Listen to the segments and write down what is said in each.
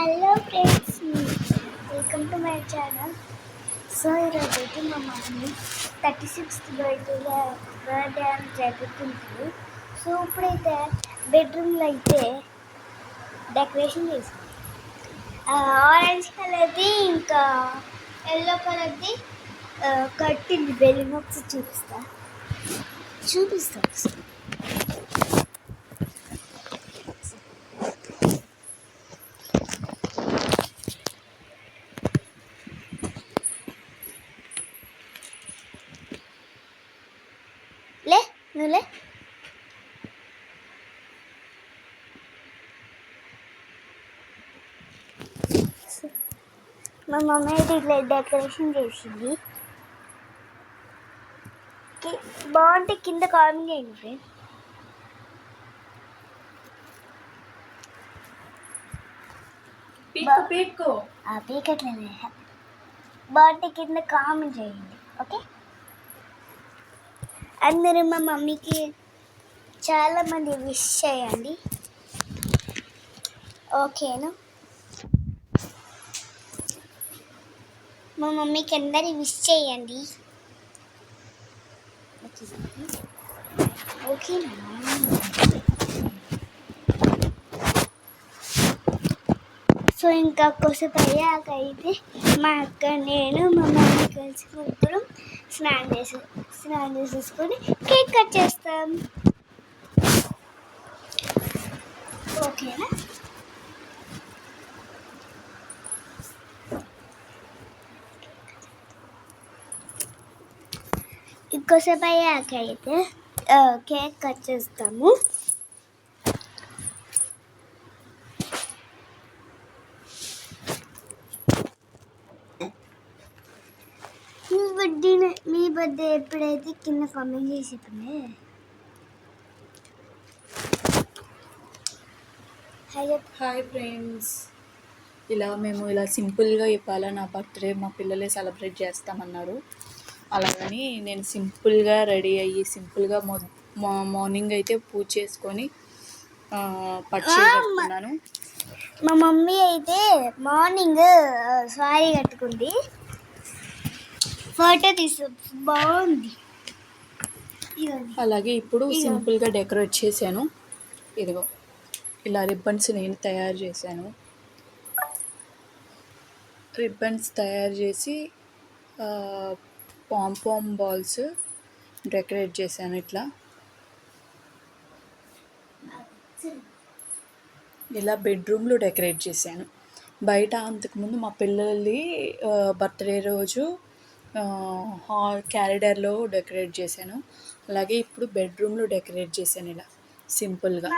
Hello friends, welcome to my channel. So ఈరోజు అయితే మా మమ్మీ 36th బర్త్డే అని జరుపుకుంటుంది. సో ఇప్పుడైతే బెడ్రూమ్లో అయితే డెకరేషన్ చేసింది. ఆరెంజ్ కలర్ది ఇంకా ఎల్లో కలర్ది కట్టింది. బెలూన్ ఒకసారి చూపిస్తా ఒకసారి. నువ్వులే మా మమ్మీ అయితే ఇట్లా డెకరేషన్ చేసింది. బాగుంటే కింద కామెంట్ చేయండి ఫ్రెండ్. పీకట్లేదు. బాగుంటే కింద కామెంట్ చేయండి. ఓకే, అందరూ మా మమ్మీకి చాలామంది విష్ చేయండి. ఓకేనా? మా మమ్మీకి అందరి విష్ చేయండి. ఓకేనా? సో ఇంకా కొద్దిసేపు అయ్యాక అయితే మా అక్క, నేను, మా మమ్మీ కలిసి ముగ్గురం స్నానం చేసేసుకొని కేక్ కట్ చేస్తాం. ఓకేనా? ఇంకోసేపు అయ్యాక అయితే కేక్ కట్ చేస్తాము. మీ బర్త్డే ఎప్పుడైతే కింద కామెంట్ చేసి హాయ్ ఫ్రెండ్స్, మేము ఇలా సింపుల్గా ఇవ్వాలా నా బర్త్డే, మా పిల్లలే సెలబ్రేట్ చేస్తామన్నారు. అలాగని నేను సింపుల్గా రెడీ అయ్యి సింపుల్గా మార్నింగ్ అయితే పూజ చేసుకొని పట్టు కట్టుకున్నాను. మా మమ్మీ అయితే మార్నింగ్ సారీ కట్టుకుంది, ఫోటో తీసు బాగుంది. అలాగే ఇప్పుడు సింపుల్గా డెకరేట్ చేశాను. ఇదిగో ఇలా రిబ్బన్స్ నేను తయారు చేశాను. రిబ్బన్స్ తయారు చేసి పాంపామ్ బాల్స్ డెకరేట్ చేశాను. ఇలా బెడ్రూమ్లో డెకరేట్ చేశాను. బయట అంతకుముందు మా పిల్లలది బర్త్డే రోజు క్యారిడర్లో డెకరేట్ చేశాను. అలాగే ఇప్పుడు బెడ్రూమ్లో డెకరేట్ చేశాను ఇలా సింపుల్గా.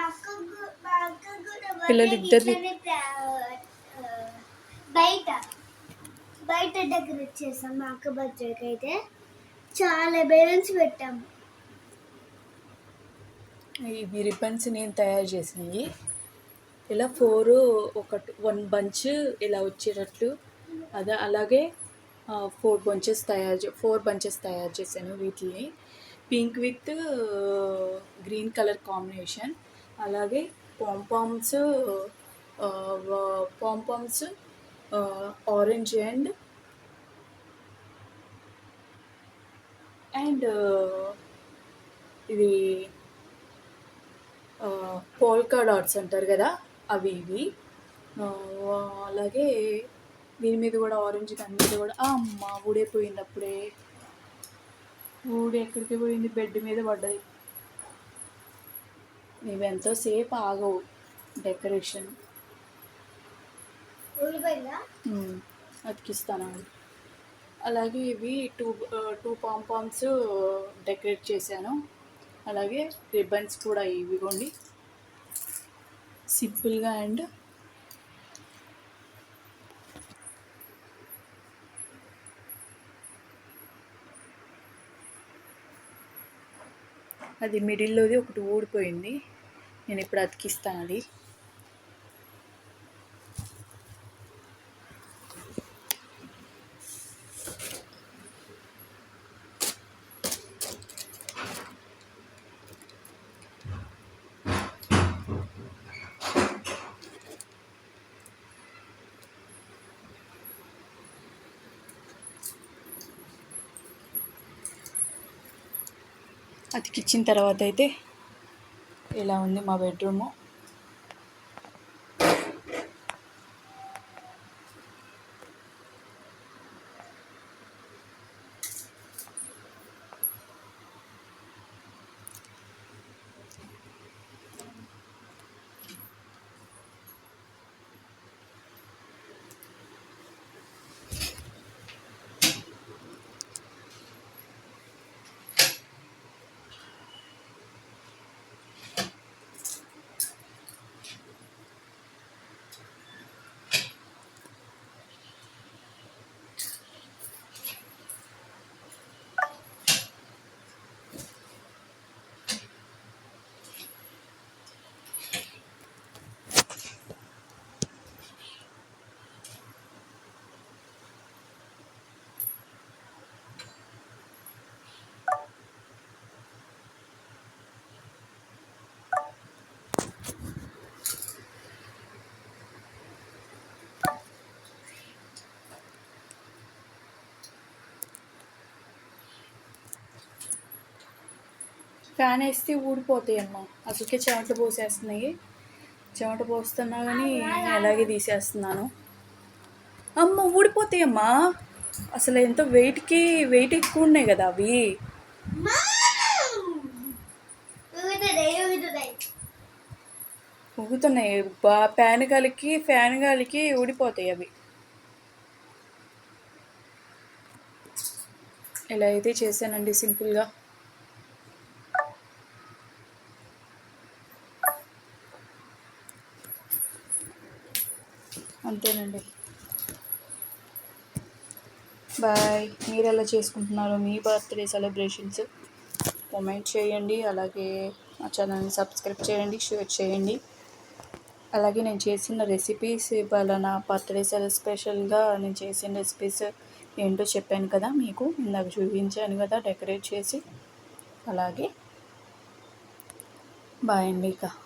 పిల్లలిద్దరిది బయట డెకరేట్ చేసాం. మా అక్క బర్త్డేకి అయితే చాలా బెలూన్స్ పెట్టాము. ఇవి రిబ్బన్స్ నేను తయారు చేసినవి. ఇలా 1 బంచ్ ఇలా వచ్చేటట్లు అలాగే 4 బంచెస్ తయారు చేశాను. వీటిని pink with green colour combination. అలాగే పాంపామ్స్ ఆరెంజ్ అండ్ ఇది పోల్కా డాట్స్ అంటారు కదా, ఇవి. అలాగే దీని మీద కూడా ఆరెంజ్, దాని మీద కూడా ఊడైపోయింది. అప్పుడే ఎక్కడికి పోయింది? బెడ్ మీద పడ్డది. ఇవి ఎంతోసేపు ఆగవు డెకరేషన్. అతికిస్తాను. అలాగే ఇవి టూ పాంపామ్స్ డెకరేట్ చేశాను. అలాగే రిబ్బన్స్ కూడా ఇవిగోండి సింపుల్గా. అండ్ అది మిడిల్లోది ఒకటి ఊడిపోయింది. నేను ఇప్పుడు అతికిస్తాను అది. అతికిచ్చిన తర్వాత అయితే ఇలా ఉంది మా బెడ్రూము. ఫ్యాన్ వేస్తే ఊడిపోతాయి అమ్మ. అసలుకే చెమట పోసేస్తున్నాయి. చెమట పోస్తున్నా కానీ అలాగే తీసేస్తున్నాను. అమ్మ ఊడిపోతాయి అమ్మా. అసలు ఎంత వెయిట్ ఎక్కువ ఉన్నాయి కదా అవి. ఊగుతున్నాయి. ఫ్యాన్ గాలికి ఊడిపోతాయి అవి. ఇలా అయితే చేశానండి సింపుల్గా. అంతేనండి. బాయ్. మీరు ఎలా చేసుకుంటున్నారో మీ బర్త్డే సెలబ్రేషన్స్ కామెంట్ చేయండి. అలాగే మా ఛానల్ని సబ్స్క్రైబ్ చేయండి, షేర్ చేయండి. అలాగే నేను చేసిన రెసిపీస్ ఇవాళ నా బర్త్డే స్పెషల్గా నేను చేసిన రెసిపీస్ ఏంటో చెప్పాను కదా మీకు, ఇందాక చూపించాను కదా డెకరేట్ చేసి. అలాగే బాయ్ అండి. ఇక